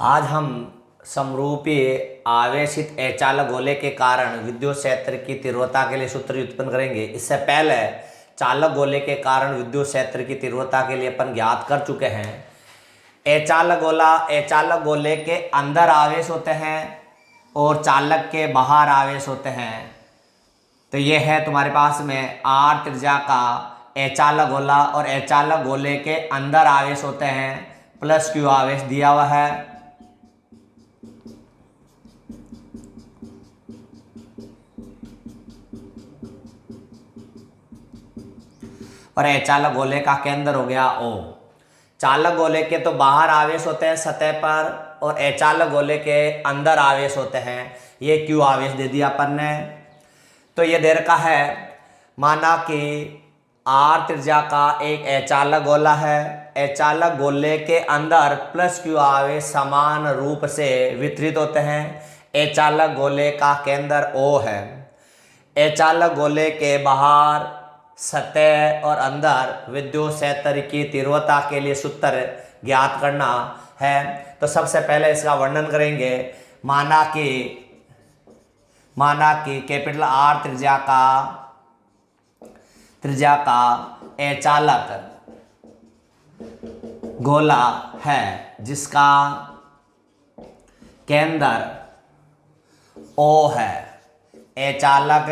आज हम समरूपी आवेशित अचालक गोले के कारण विद्युत क्षेत्र की तीव्रता के लिए सूत्र व्युत्पन्न करेंगे। इससे पहले चालक गोले के कारण विद्युत क्षेत्र की तीव्रता के लिए अपन ज्ञात कर चुके हैं। अचालक गोले के अंदर आवेश होते हैं और चालक के बाहर आवेश होते हैं। तो ये है तुम्हारे पास में आर त्रिज्या का अचालक गोला और अचालक गोले के अंदर आवेश होते हैं प्लस क्यू आवेश दिया हुआ है। और अचालक गोले का केंद्र हो गया O। चालक गोले के तो बाहर आवेश होते हैं सतह पर और अचालक गोले के अंदर आवेश होते हैं। ये क्यू आवेश दे दिया अपन ने। तो ये दे रखा है, माना कि आर त्रिज्या का एक अचालक गोला है। अचालक गोले के अंदर प्लस क्यू आवेश समान रूप से वितरित होते हैं। अचालक गोले का केंद्र O है। अचालक गोले के बाहर सतह और अंदर विद्युत क्षेत्र की तीव्रता के लिए सूत्र ज्ञात करना है। तो सबसे पहले इसका वर्णन करेंगे। माना कि कैपिटल आर त्रिज्या का अचालक गोला है जिसका केंद्र O है। अचालक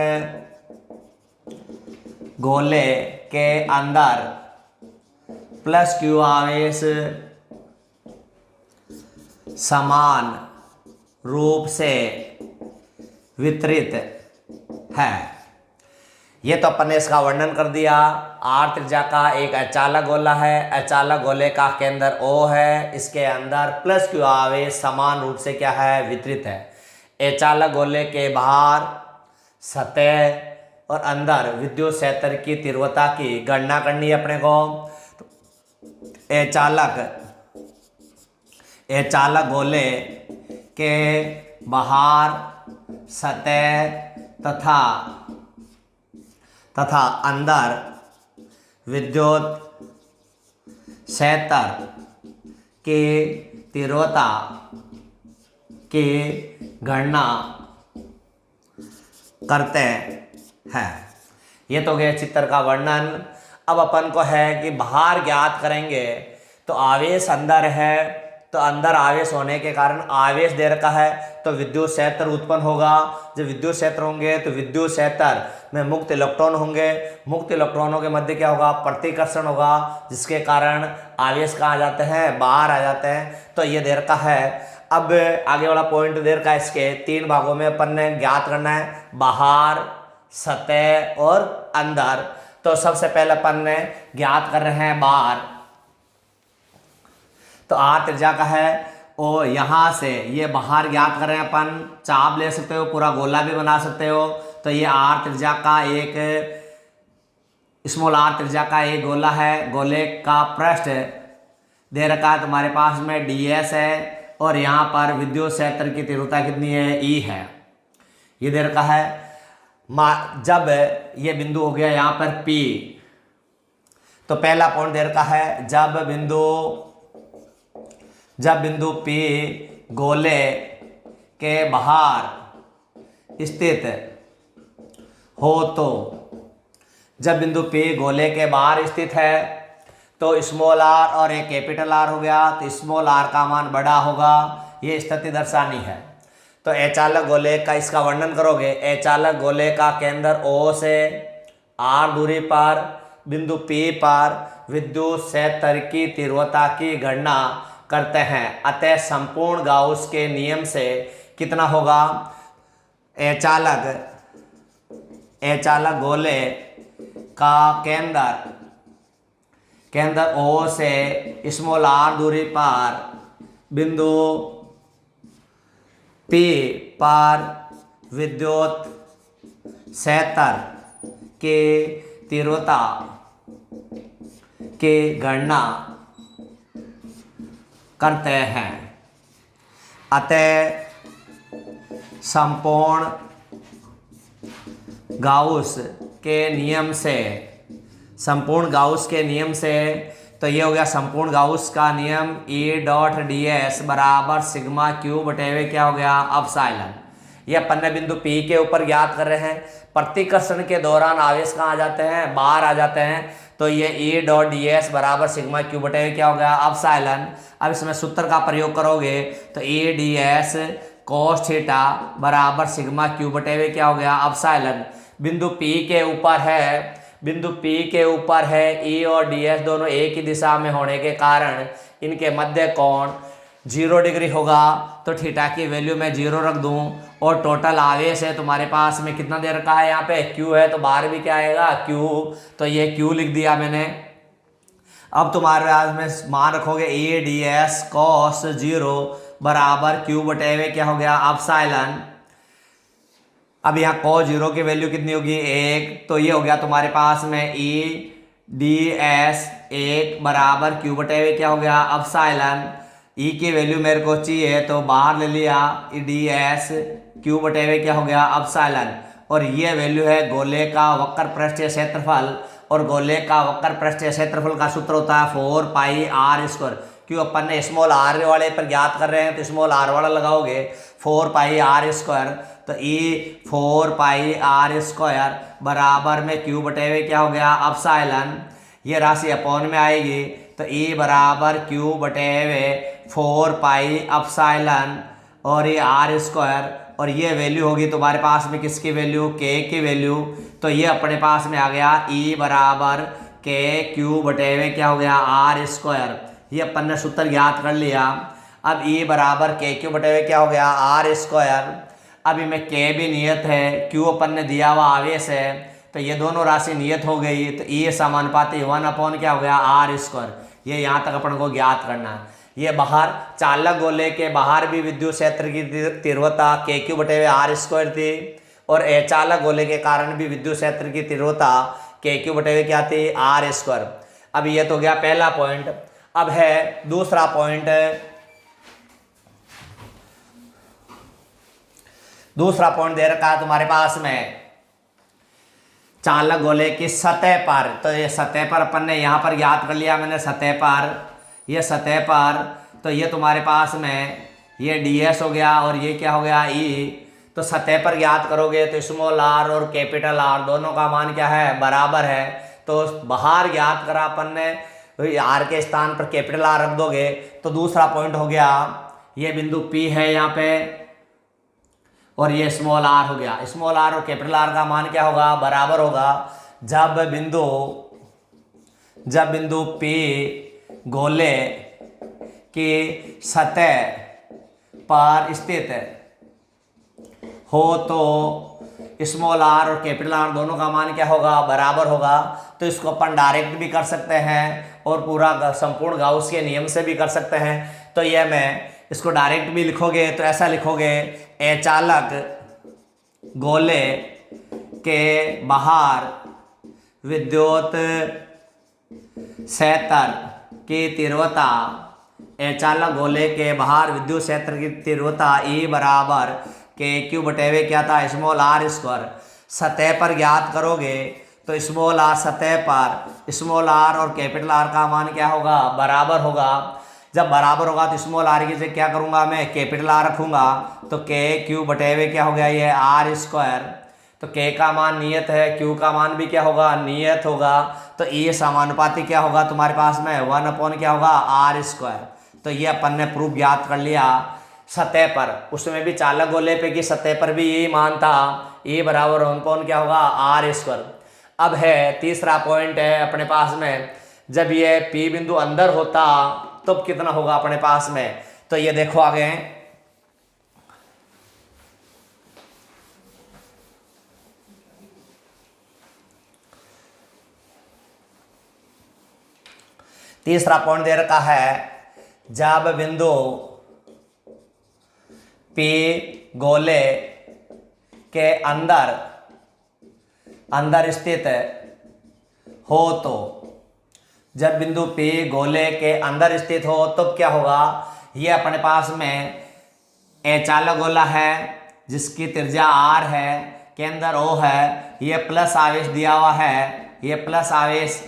गोले के अंदर प्लस क्यू आवेश समान रूप से वितरित है। ये तो अपन ने इसका वर्णन कर दिया। आर त्रिज्या का एक अचालक गोला है। अचालक गोले का केंद्र O है। इसके अंदर प्लस क्यू आवेश समान रूप से क्या है, वितरित है। अचालक गोले के बाहर सतह और अंदर विद्युत क्षेत्र की तीव्रता की गणना करनी है अपने को। तो अचालक गोले के बाहर सतह तथा अंदर विद्युत क्षेत्र की तीव्रता की गणना करते हैं। ये तो गया चित्र का वर्णन। अब अपन को है कि बाहर ज्ञात करेंगे। तो आवेश अंदर है, तो अंदर आवेश होने के कारण आवेश दे रखा है तो विद्युत क्षेत्र उत्पन्न होगा। जब विद्युत क्षेत्र होंगे तो विद्युत क्षेत्र में मुक्त इलेक्ट्रॉन होंगे। मुक्त इलेक्ट्रॉनों के मध्य क्या होगा, प्रतिकर्षण होगा, जिसके कारण आवेश कहाँ आ जाते हैं, बाहर आ जाते हैं। तो ये दे रखा है। अब आगे वाला पॉइंट दे रखा है। इसके 3 भागों में अपन ने ज्ञात करना है, बाहर, सतह और अंदर। तो सबसे पहले अपन ने ज्ञात कर रहे हैं बाहर। तो आर त्रिज्या का है और यहां से ये बाहर ज्ञात कर रहे हैं अपन। चाप ले सकते हो, पूरा गोला भी बना सकते हो। तो ये आर त्रिज्या का एक स्मॉल आर त्रिज्या का एक गोला है। गोले का पृष्ठ दे रखा है तुम्हारे पास में ds है और यहाँ पर विद्युत क्षेत्र की तीव्रता कितनी है, E है। ये दे रखा है। जब ये बिंदु हो गया यहाँ पर P, तो पहला पॉइंट दे रखा है, जब बिंदु P गोले के बाहर स्थित हो, तो जब बिंदु P गोले के बाहर स्थित है तो स्मॉल r और एक कैपिटल R हो गया। तो स्मॉल r का मान बड़ा होगा। ये स्थिति दर्शानी है। तो अचालक गोले का इसका वर्णन करोगे। अचालक गोले का केंद्र O से r दूरी पर बिंदु P पर विद्युत क्षेत्र की तीव्रता की गणना करते हैं। अतः संपूर्ण गाउस के नियम से कितना होगा, अचालक गोले का केंद्र O से स्मॉल r दूरी पर बिंदु P पर विद्युत क्षेत्र की तीव्रता की गणना करते हैं। अतः संपूर्ण गाउस के नियम से तो ये हो गया संपूर्ण गाउस का नियम, E डॉट डी एस बराबर सिग्मा क्यू बटे हुए क्या हो गया एप्सिलॉन। ये अपन ने बिंदु P के ऊपर ज्ञात कर रहे हैं। प्रतिकर्षण के दौरान आवेश कहाँ आ जाते हैं, बाहर आ जाते हैं। तो ये E डॉट डी एस बराबर सिग्मा क्यू बटे हुए क्या हो गया एप्सिलॉन। अब इसमें सूत्र का प्रयोग करोगे तो E D S cos theta बराबर सिग्मा क्यू बटे हुए क्या हो गया एप्सिलॉन। बिंदु P के ऊपर है, बिंदु P के ऊपर है E और ds दोनों एक ही दिशा में होने के कारण इनके मध्य कोण 0 डिग्री होगा। तो थीटा की वैल्यू मैं 0 रख दूं और टोटल आवेश है तुम्हारे पास में कितना दे रखा है, यहाँ पे Q है तो बाहर भी क्या आएगा Q, तो ये Q लिख दिया मैंने। अब तुम्हारे पास में मान रखोगे E ds cos 0 बराबर Q बटे हुए क्या हो गया एप्सिलॉन। अब यहाँ cos 0 की वैल्यू कितनी होगी 1, तो ये हो गया तुम्हारे पास में E ds 1 बराबर Q बटे हुए क्या हो गया एप्सिलॉन। E की वैल्यू मेरे को चाहिए तो बाहर ले लिया, E ds Q बटे हुए क्या हो गया एप्सिलॉन। और ये वैल्यू है गोले का वक्र पृष्ठीय क्षेत्रफल, और गोले का वक्र पृष्ठीय क्षेत्रफल का सूत्र होता है 4 पाई r स्क्वायर। क्यों अपन ने स्मॉल r वाले पर ज्ञात कर रहे हैं तो स्मॉल r वाला लगाओगे 4 पाई r स्क्वायर, तो E 4 पाई r स्क्वायर बराबर में Q बटे हुए क्या हो गया एप्सिलॉन। ये राशि अपॉन में आएगी तो E बराबर Q बटे हुए 4 पाई एप्सिलॉन और ये r स्क्वायर, और ये वैल्यू होगी तुम्हारे पास में किसकी वैल्यू, K की वैल्यू। तो ये अपने पास में आ गया E बराबर KQ बटे हुए क्या हो गया r स्क्वायर। ये अपन ने सूत्र ज्ञात कर लिया। अब E बराबर KQ बटे हुए क्या हो गया r स्क्वायर। अब इनमें K भी नियत है, Q अपन ने दिया हुआ आवेश है, तो ये दोनों राशि नियत हो गई। तो E समानुपाती 1 अपॉन क्या हो गया r स्क्वायर। ये यहाँ तक अपन को ज्ञात करना है। ये बाहर चालक गोले के बाहर भी विद्युत क्षेत्र की तीव्रता KQ बटे हुए r स्क्वायर थी, और अचालक गोले के कारण भी विद्युत क्षेत्र की तीव्रता KQ बटे हुए क्या थी r स्क्वायर। अब ये तो गया पहला पॉइंट। अब है दूसरा पॉइंट। दूसरा पॉइंट दे रखा है तुम्हारे पास में चालक गोले की सतह पर। तो ये सतह पर अपन ने यहाँ पर ज्ञात कर लिया मैंने, सतह पर, ये सतह पर, तो ये तुम्हारे पास में ये ds हो गया और ये क्या हो गया E। तो सतह पर ज्ञात करोगे तो स्मॉल r और कैपिटल R दोनों का मान क्या है बराबर है। तो बाहर ज्ञात करा अपन ने, R के स्थान पर कैपिटल R रख दोगे तो दूसरा पॉइंट हो गया ये बिंदु P है यहाँ पे, और ये स्मॉल r हो गया। स्मॉल r और कैपिटल R का मान क्या होगा बराबर होगा जब बिंदु P गोले की सतह पर स्थित हो तो स्मॉल r और कैपिटल R दोनों का मान क्या होगा बराबर होगा। तो इसको अपन डायरेक्ट भी कर सकते हैं और पूरा संपूर्ण गाउस के नियम से भी कर सकते हैं। तो यह मैं इसको डायरेक्ट भी लिखोगे तो ऐसा लिखोगे, अचालक गोले के बाहर विद्युत क्षेत्र की तीव्रता, अचालक गोले के बाहर विद्युत क्षेत्र की तीव्रता E बराबर KQ बटे हुए क्या था स्मॉल r स्क्वायर। सतह पर ज्ञात करोगे तो स्मॉल r सतह पर स्मॉल r और कैपिटल R का मान क्या होगा बराबर होगा। जब बराबर होगा तो स्मॉल r की जगह क्या करूंगा मैं कैपिटल R रखूंगा, तो KQ बटे हुए क्या हो गया ये r स्क्वायर। तो K का मान नियत है, Q का मान भी क्या होगा नियत होगा। तो E समानुपाती क्या होगा तुम्हारे पास में 1 अपॉन क्या होगा r स्क्वायर। तो ये अपन ने प्रूफ ज्ञात कर लिया सतह पर, उसमें भी चालक गोले पे की सतह पर भी यही मान था, E बराबर 1 अपॉन क्या होगा r स्क्वायर। अब है तीसरा पॉइंट है अपने पास में, जब ये P बिंदु अंदर होता तब तो कितना होगा अपने पास में। तो ये देखो आगे, तीसरा पॉइंट दे रखा है, जब बिंदु P गोले के अंदर स्थित हो तो, जब बिंदु P गोले के अंदर स्थित हो तो क्या होगा। ये अपने पास में अचालक गोला है जिसकी त्रिज्या r है, केंद्र O है, ये प्लस आवेश दिया हुआ है, ये प्लस आवेश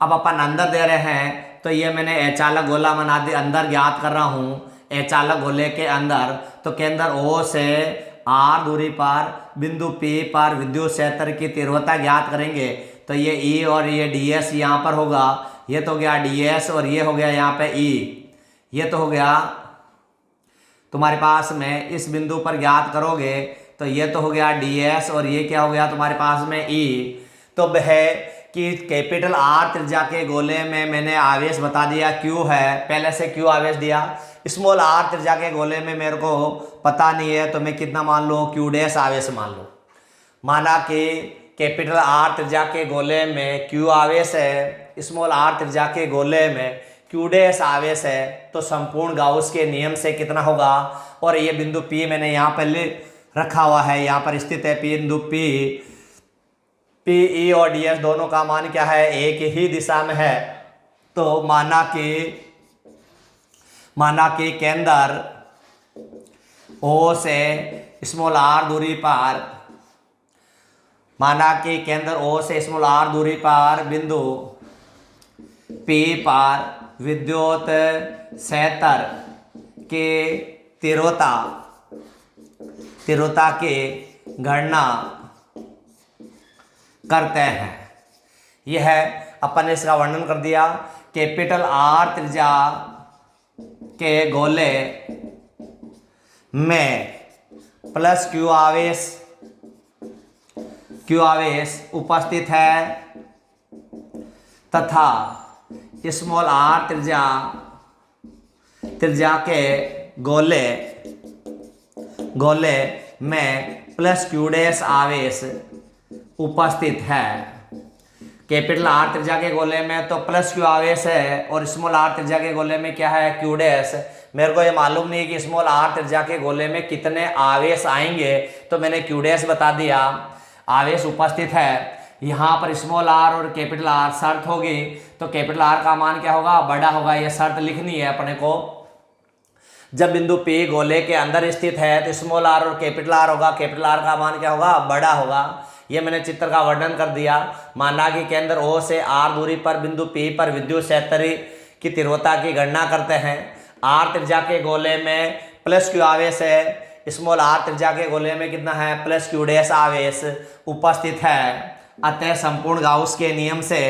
अब अपन अंदर दे रहे हैं तो ये मैंने अचालक गोला बना दिया, अंदर ज्ञात कर रहा हूँ अचालक गोले के अंदर। तो केंद्र O से R दूरी पर बिंदु P पर विद्युत क्षेत्र की तीव्रता ज्ञात करेंगे। तो ये E और ये ds यहाँ पर होगा, ये तो हो गया ds और ये हो गया यहाँ पे E। ये तो हो गया तुम्हारे पास में इस बिंदु पर ज्ञात करोगे तो ये तो हो गया ds और ये क्या हो गया तुम्हारे पास में E। तो वह कि कैपिटल R त्रिज्या के गोले में मैंने आवेश बता दिया Q है, पहले से Q आवेश दिया। स्मॉल r त्रिज्या के गोले में मेरे को पता नहीं है तो मैं कितना मान लूँ, Q डैश आवेश मान लूँ। माना कि कैपिटल R त्रिज्या के गोले में Q आवेश है, स्मॉल r त्रिज्या के गोले में Q डैश आवेश है, तो संपूर्ण गाउस के नियम से कितना होगा। और ये बिंदु P मैंने यहाँ पर रखा हुआ है, यहाँ पर स्थित है बिंदु P E और ds दोनों का मान क्या है, एक ही दिशा में है। तो माना कि केंद्र O से स्मॉल r दूरी पर, माना कि केंद्र O से स्मॉल r दूरी पर बिंदु P पर विद्युत क्षेत्र के तीव्रता की गणना करते हैं। यह अपन ने इसका वर्णन कर दिया। कैपिटल R त्रिज्या के गोले में प्लस Q आवेश उपस्थित है तथा स्मॉल r त्रिज्या के गोले में प्लस Q डैश आवेश उपस्थित है। कैपिटल R त्रिज्या के गोले में तो प्लस Q आवेश है और स्मॉल r त्रिज्या के गोले में क्या है, Q डैश। मेरे को ये मालूम नहीं है कि स्मॉल r त्रिज्या के गोले में कितने आवेश आएंगे, तो मैंने Q डैश बता दिया, आवेश उपस्थित है। यहाँ पर स्मॉल r और कैपिटल R शर्त होगी, तो कैपिटल R का मान क्या होगा, बड़ा होगा। यह शर्त लिखनी है अपने को। जब बिंदु P गोले के अंदर स्थित है तो स्मॉल r और कैपिटल R होगा, कैपिटल R का मान क्या होगा, बड़ा होगा। ये मैंने चित्र का वर्णन कर दिया। माना कि केंद्र O से R दूरी पर बिंदु P पर विद्युत क्षेत्र की तीव्रता की गणना करते हैं। R त्रिज्या के गोले में प्लस Q आवेश है, स्मॉल r त्रिज्या के गोले में कितना है, प्लस Q डैश आवेश उपस्थित है। अतः संपूर्ण गाउस के नियम से,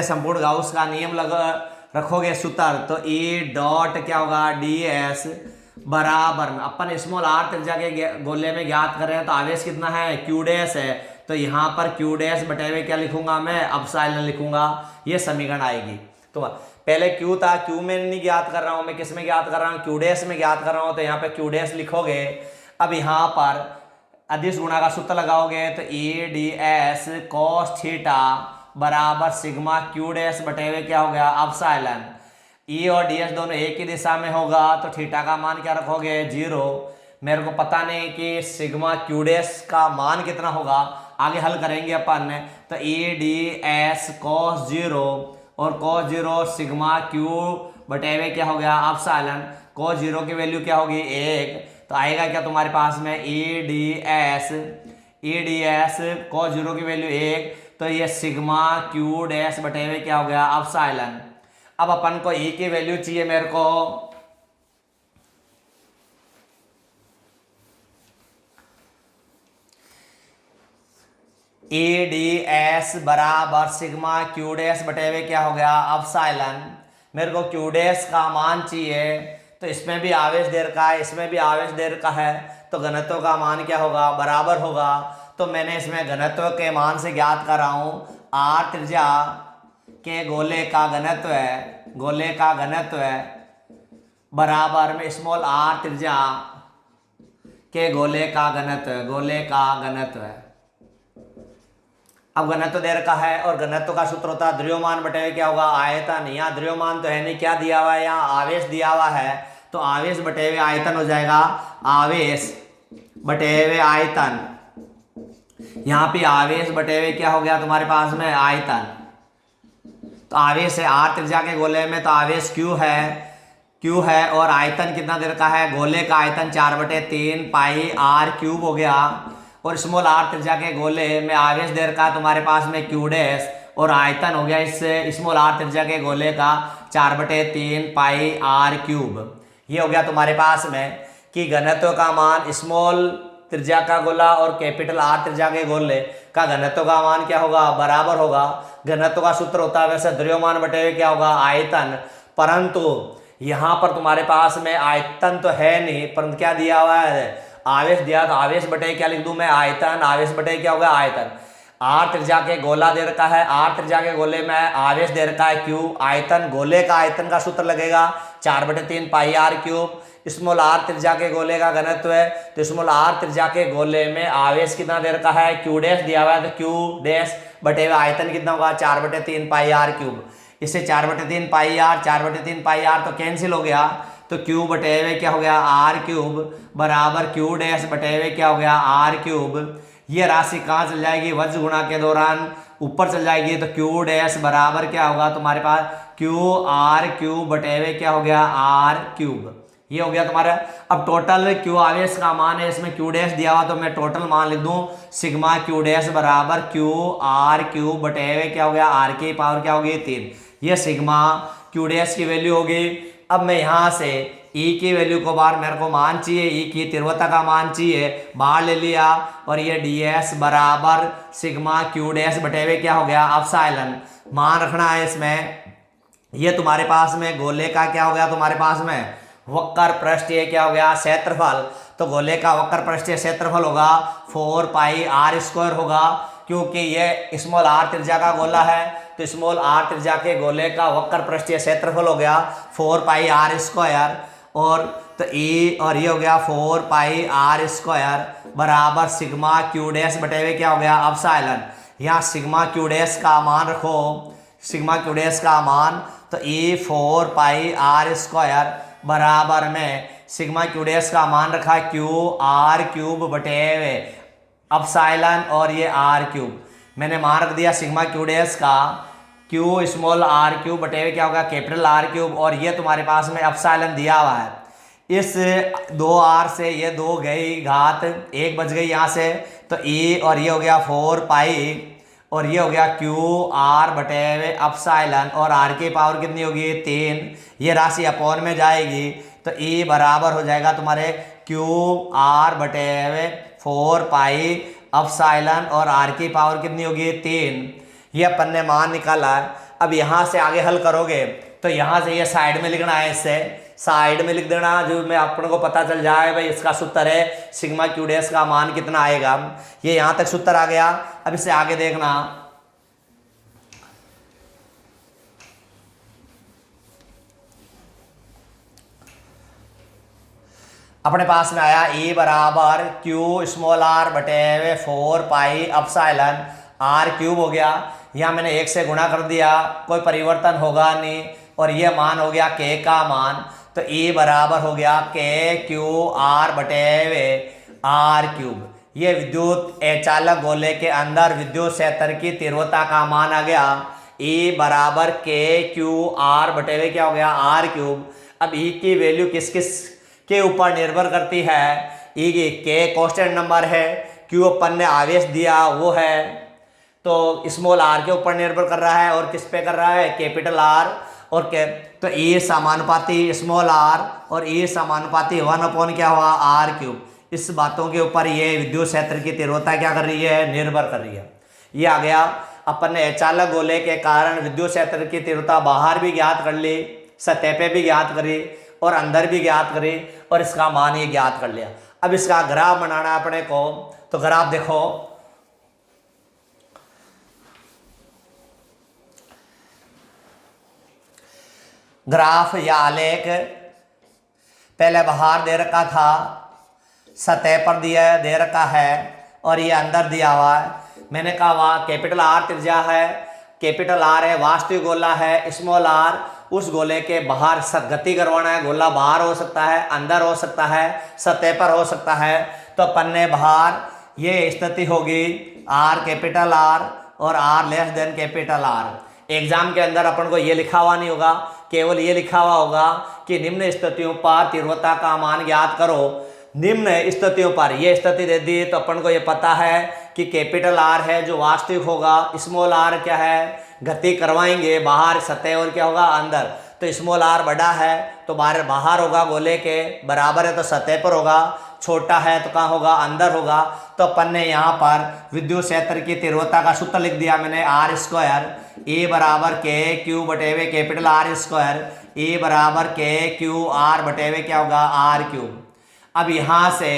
संपूर्ण गाउस का नियम रखोगे सूत्र, तो E डॉट क्या होगा, ds बराबर, अपन स्मॉल r त्रिज्या के गोले में ज्ञात कर रहे हैं तो आवेश कितना है, Q डैश है। तो यहाँ पर Q डैश बटे हुए क्या लिखूंगा मैं, एप्सिलॉन लिखूंगा। ये समीकरण आएगी। तो पहले Q था, Q में नहीं ज्ञात कर रहा हूँ मैं, किस में ज्ञात कर रहा हूँ, Q डैश में ज्ञात कर रहा हूँ, तो यहाँ पे Q डैश लिखोगे। अब यहाँ पर अदिश गुणा का सूत्र लगाओगे तो E ds cos थीटा बराबर सिग्मा Q डैश बटे हुए क्या हो गया, एप्सिलॉन। E और ds दोनों एक ही दिशा में होगा तो थीटा का मान क्या रखोगे, 0। मेरे को पता नहीं कि सिग्मा Q डैश का मान कितना होगा, आगे हल करेंगे अपन। तो E ds cos 0 और cos 0 सिग्मा Q बटे हुए क्या हो गया, एप्सिलॉन। cos 0 की वैल्यू क्या होगी, 1। तो आएगा क्या तुम्हारे पास में, E ds cos 0 की वैल्यू 1, तो ये सिग्मा Q डैश बटे हुए क्या हो गया, एप्सिलॉन। अब अपन को E की वैल्यू चाहिए मेरे को, E ds बराबर सिग्मा Q डैश बटे हुए क्या हो गया, एप्सिलॉन। मेरे को Q डैश का मान चाहिए, तो इसमें भी आवेश दे रखा है, इसमें भी आवेश दे रखा है, तो घनत्व का मान क्या होगा, बराबर होगा। तो मैंने इसमें घनत्व के मान से ज्ञात कर रहा हूँ। R त्रिज्या के गोले का घनत्व है, बराबर में स्मॉल r त्रिज्या के गोले का घनत्व है। अब घनत्व दे रखा है और घनत्व का सूत्र होता है द्रव्यमान बटे क्या होगा, आयतन। यहाँ द्रव्यमान तो है नहीं, क्या दिया हुआ है, यहाँ आवेश दिया हुआ है, तो आवेश बटे हुए आयतन हो जाएगा, आवेश बटे हुए आयतन। यहाँ पे आवेश बटे हुए क्या हो गया तुम्हारे पास में, आयतन। तो आवेश है R त्रिज्या के गोले में, तो आवेश Q है, क्यू है और आयतन कितना दे रखा है, गोले का आयतन 4/3 पाई आर क्यूब हो गया। और स्मॉल आर त्रिज्या के गोले में आवेश दे रखा है तुम्हारे पास में क्यू डैश और आयतन हो गया इस स्मॉल आर त्रिज्या के गोले का 4/3 पाई आर क्यूब। ये हो गया तुम्हारे पास में कि घनत्व का मान स्मॉल त्रिज्या का गोला और कैपिटल आर त्रिज्या के गोले का घनत्व का मान क्या होगा, बराबर होगा। घनत्व का सूत्र होता है वैसे द्रव्यमान बटे क्या होगा, आयतन। परंतु यहाँ पर तुम्हारे पास में आयतन तो है नहीं, परंतु क्या दिया हुआ है, आवेश दिया। तो आवेश बटे क्या लिख दूं मैं, आयतन। आवेश बटे क्या होगा, आयतन। आर त्रिज्या के गोला दे रखा है, आर त्रिज्या के गोले में आवेश दे रखा है क्यू। आयतन, गोले का आयतन का सूत्र लगेगा 4/3 pi are cube. Small are त्रिज्या के गोले का घनत्व है, तो स्मॉल आर त्रिज्या के गोले में आवेश कितना दे रखा है, क्यू डैश दिया हुआ है, तो क्यू डैश बटे हुए आयतन कितना होगा, 4/3 पाई आर क्यूब। इससे 4/3 पाई आर, 4/3 पाई आर तो कैंसिल हो गया, तो क्यू बटे हुए क्या हो गया, आर क्यूब बराबर क्यू डैश बटे हुए क्या हो गया, आर क्यूब। ये राशि कहाँ चल जाएगी, वज्र गुणा के दौरान ऊपर चल जाएगी, तो क्यू डैश बराबर क्या होगा तुम्हारे पास, क्यू आर क्यूब बटे हुए क्या हो गया, आर क्यूब। ये हो गया तुम्हारा। अब टोटल क्यू आवेश का मान है, इसमें क्यू डैश दिया हुआ, तो मैं टोटल मान लिख दूं सिग्मा क्यू डैश बराबर क्यू आर क्यूब बटे हुए क्या हो गया, आर की पावर क्या होगी, 3। ये सिग्मा क्यू डैश की वैल्यू होगी। अब मैं यहाँ से ई की वैल्यू को बाहर मेरे को मान चाहिए, ई की तीव्रता का मान चाहिए, बाहर ले लिया। और ये डी एस बराबर सिग्मा क्यू डैश बटे हुए क्या हो गया, एप्सिलॉन। मान रखना है इसमें। ये तुम्हारे पास में गोले का क्या हो गया, तुम्हारे पास में वक्र पृष्ठीय क्या हो गया, क्षेत्रफल। तो गोले का वक्र पृष्ठीय क्षेत्रफल होगा 4 पाई आर स्क्वायर होगा, क्योंकि ये स्मॉल आर त्रिज्या का गोला है, तो स्मॉल आर त्रिज्या के गोले का वक्र पृष्ठीय क्षेत्रफल हो गया 4 पाई आर स्क्वायर। और तो ई और ये हो गया 4 पाई आर स्क्वायर बराबर सिग्मा क्यू डैश बटे हुए क्या हो गया, एप्सिलॉन। यहाँ सिग्मा क्यू डैश का मान रखो, सिग्मा क्यू डैश का मान, तो ई 4 पाई आर स्क्वायर बराबर में सिग्मा क्यू डैश का मान रखा क्यू आर क्यूब बटे हुए एप्सिलॉन और ये आर क्यूब। मैंने मान रख दिया सिग्मा क्यू डैश का क्यू स्मॉल आर क्यूब बटे हुए क्या होगा, कैपिटल आर क्यूब। और ये तुम्हारे पास में एप्सिलॉन दिया हुआ है। इस 2r से ये 2 गई घात 1 बच गई यहाँ से, तो ई और ये हो गया 4 पाई और ये हो गया क्यू आर बटे हुए एप्सिलॉन और आर की पावर कितनी होगी, 3। ये राशि अपॉन में जाएगी, तो ई बराबर हो जाएगा तुम्हारे क्यू आर बटे हुए 4 पाई एप्सिलॉन और आर की पावर कितनी होगी, 3। ये अपन ने मान निकाला है। अब यहाँ से आगे हल करोगे तो यहाँ से ये साइड में लिखना है, इससे साइड में लिख देना, जो में अपन को पता चल जाए भाई इसका सूत्र है सिग्मा क्यू डैश का मान कितना आएगा। ये यहाँ तक सूत्र आ गया। अब इससे आगे देखना, अपने पास में आया ई बराबर क्यू स्मॉल आर बटे हुए 4 पाई एप्सिलॉन आर क्यूब हो गया। यहाँ मैंने 1 से गुणा कर दिया, कोई परिवर्तन होगा नहीं, और ये मान हो गया के का मान, तो ई बराबर हो गया के क्यू आर बटे हुए आर क्यूब। ये विद्युत चालक गोले के अंदर विद्युत क्षेत्र की तीव्रता का मान आ गया, ई बराबर के क्यू आर बटे हुए क्या हो गया, आर क्यूब। अब ई की वैल्यू किस किस के ऊपर निर्भर करती है, ई की के कांस्टेंट नंबर है, क्यू अपन ने आवेश दिया वो है, तो स्मॉल आर के ऊपर निर्भर कर रहा है, और किस पे कर रहा है, कैपिटल आर। और के तो ई समानुपाती स्मॉल आर और ई समानुपाती 1 क्या हुआ, आर क्यूब। इस बातों के ऊपर ये विद्युत क्षेत्र की तीव्रता क्या कर रही है, निर्भर कर रही है। ये आ गया। अपन ने चालक गोले के कारण विद्युत क्षेत्र की तीव्रता बाहर भी ज्ञात कर ली, सतह पे भी ज्ञात करी और अंदर भी ज्ञात करी, और इसका मान ही ज्ञात कर लिया। अब इसका ग्राफ बनाना अपने को, तो ग्राफ देखो, ग्राफ या आलेख पहले बाहर दे रखा था, सतह पर दिया दे रखा है, और ये अंदर दिया हुआ है। मैंने कहा वहाँ कैपिटल आर त्रिज्या है, कैपिटल आर है वास्तविक गोला है, स्मॉल आर उस गोले के बाहर गति करवाना है। गोला बाहर हो सकता है, अंदर हो सकता है, सतह पर हो सकता है। तो अपन ने बाहर ये स्थिति होगी आर कैपिटल आर और R less than capital R. Exam के अंदर अपन को ये लिखा हुआ नहीं होगा केवल ये लिखा हुआ होगा कि निम्न स्थितियों पर तीव्रता का मान ज्ञात करो। निम्न स्थितियों पर ये स्थिति दे दी तो अपन को ये पता है कि कैपिटल आर है जो वास्तविक होगा, स्मॉल आर क्या है गति करवाएंगे बाहर सतह और क्या होगा अंदर। तो स्मॉल आर बड़ा है तो बाहर होगा गोले के, बराबर है तो सतह पर होगा, छोटा है तो कहाँ होगा अंदर होगा। तो अपन ने यहाँ पर विद्युत क्षेत्र की तीव्रता का सूत्र लिख दिया मैंने आर स्क्वायर ए बराबर के क्यू बटेवे कैपिटल आर स्क्वायर, ए बराबर के क्यू आर बटेवे क्या होगा आर क्यूब। अब यहाँ से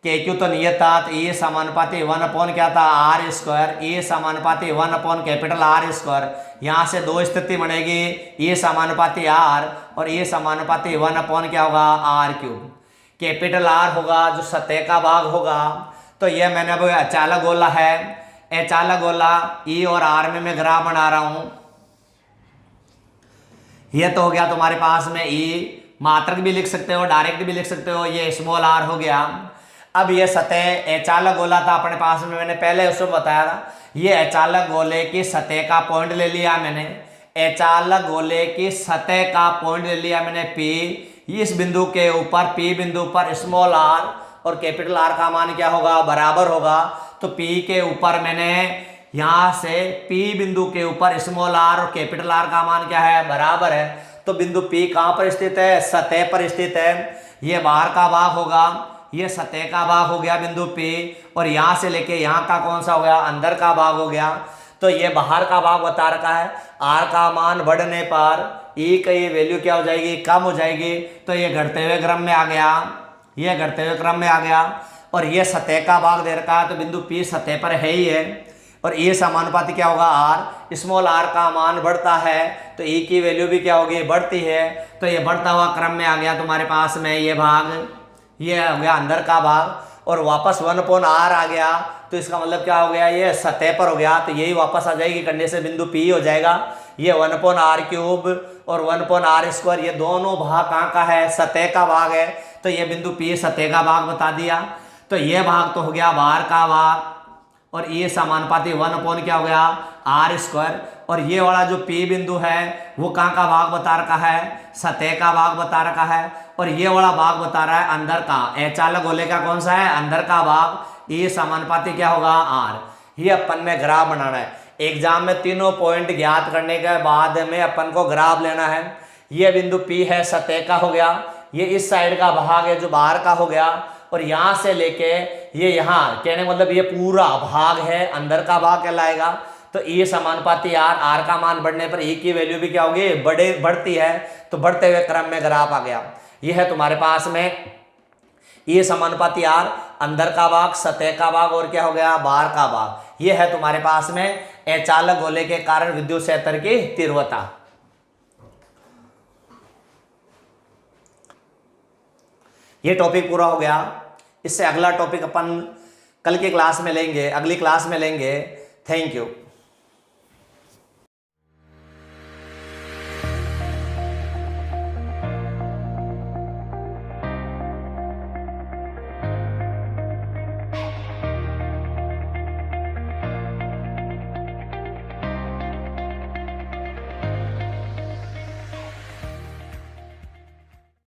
के क्यू तो नियत था तो ए समानुपाती 1 क्या था आर स्क्वायर, ए समानुपाती 1 कैपिटल आर स्क्वायर। यहाँ से दो स्थिति बनेगी, ए समानुपाती आर और ए समानुपाती 1 क्या होगा आर क्यूब। कैपिटल आर होगा जो सतह का भाग होगा। तो ये मैंने अब अचालक गोला है, अचालक गोला ई और आर में मैं ग्राफ बना रहा हूं। ये तो हो गया तुम्हारे पास में ई, मात्रक भी लिख सकते हो डायरेक्ट भी लिख सकते हो, ये स्मॉल आर हो गया। अब ये सतह अचालक गोला था अपने पास में, मैंने पहले उसमें बताया था। ये अचालक गोले की सतह का पॉइंट ले लिया मैंने, अचालक गोले की सतह का पॉइंट ले लिया मैंने पी। इस बिंदु के ऊपर पी बिंदु पर स्मॉल आर और कैपिटल आर का मान क्या होगा बराबर होगा। तो पी के ऊपर मैंने यहाँ से पी बिंदु के ऊपर स्मॉल आर और कैपिटल आर का मान क्या है बराबर है। तो बिंदु पी कहाँ पर स्थित है सतह पर स्थित है। ये बाहर का भाग होगा, ये सतह का भाग हो गया बिंदु पी, और यहाँ से लेके यहाँ का कौन सा हो गया अंदर का भाग हो गया। तो ये बाहर का भाग बता रखा है, आर का मान बढ़ने पर ई का ये वैल्यू क्या हो जाएगी कम हो जाएगी। तो ये घटते हुए क्रम में आ गया, ये घटते हुए क्रम में आ गया। और ये सतह का भाग दे रखा है तो बिंदु पी सतह पर है ही है। और ये समानुपाती क्या होगा आर, स्मॉल आर का मान बढ़ता है तो ई की वैल्यू भी क्या होगी बढ़ती है। तो ये बढ़ता हुआ क्रम में आ गया तुम्हारे पास में ये भाग, ये हो गया अंदर का भाग। और वापस 1/r आ गया तो इसका मतलब क्या हो गया ये सतह पर हो गया। तो यही वापस आ जाएगी कंडीशन बिंदु पी हो जाएगा। ये 1/r³ और 1/r², ये दोनों भाग कहाँ का है सतह का भाग है। तो ये बिंदु पी सतह का भाग बता दिया। तो ये भाग तो हो गया बाहर का भाग, और ये समानुपाती 1 क्या हो गया r²। और ये वाला जो P बिंदु है वो कहाँ का भाग बता रखा है सतह का भाग बता रखा है। और ये वाला भाग बता रहा है अंदर का, अचालक गोले का कौन सा है अंदर का भाग। ये समानुपाती क्या होगा r। ये अपन में ग्राफ बनाना है। एग्जाम में तीनों पॉइंट ज्ञात करने के बाद में अपन को ग्राफ लेना है। ये बिंदु P है सतह का हो गया, ये इस साइड का भाग है जो बाहर का हो गया, और यहाँ से लेके ये यहाँ कहने मतलब ये पूरा भाग है अंदर का भाग कहलाएगा। तो ये समानुपाती आर का मान बढ़ने पर ई की वैल्यू भी क्या होगी बढ़ती है। तो बढ़ते हुए क्रम में ग्राफ आ गया। ये है तुम्हारे पास में ये समानुपाती आर, अंदर का भाग सतह का भाग और क्या हो गया बाहर का भाग। ये है तुम्हारे पास में अचालक गोले के कारण विद्युत क्षेत्र की तीव्रता। ये टॉपिक पूरा हो गया। इससे अगला टॉपिक अपन कल की क्लास में लेंगे, अगली क्लास में लेंगे। Thank you.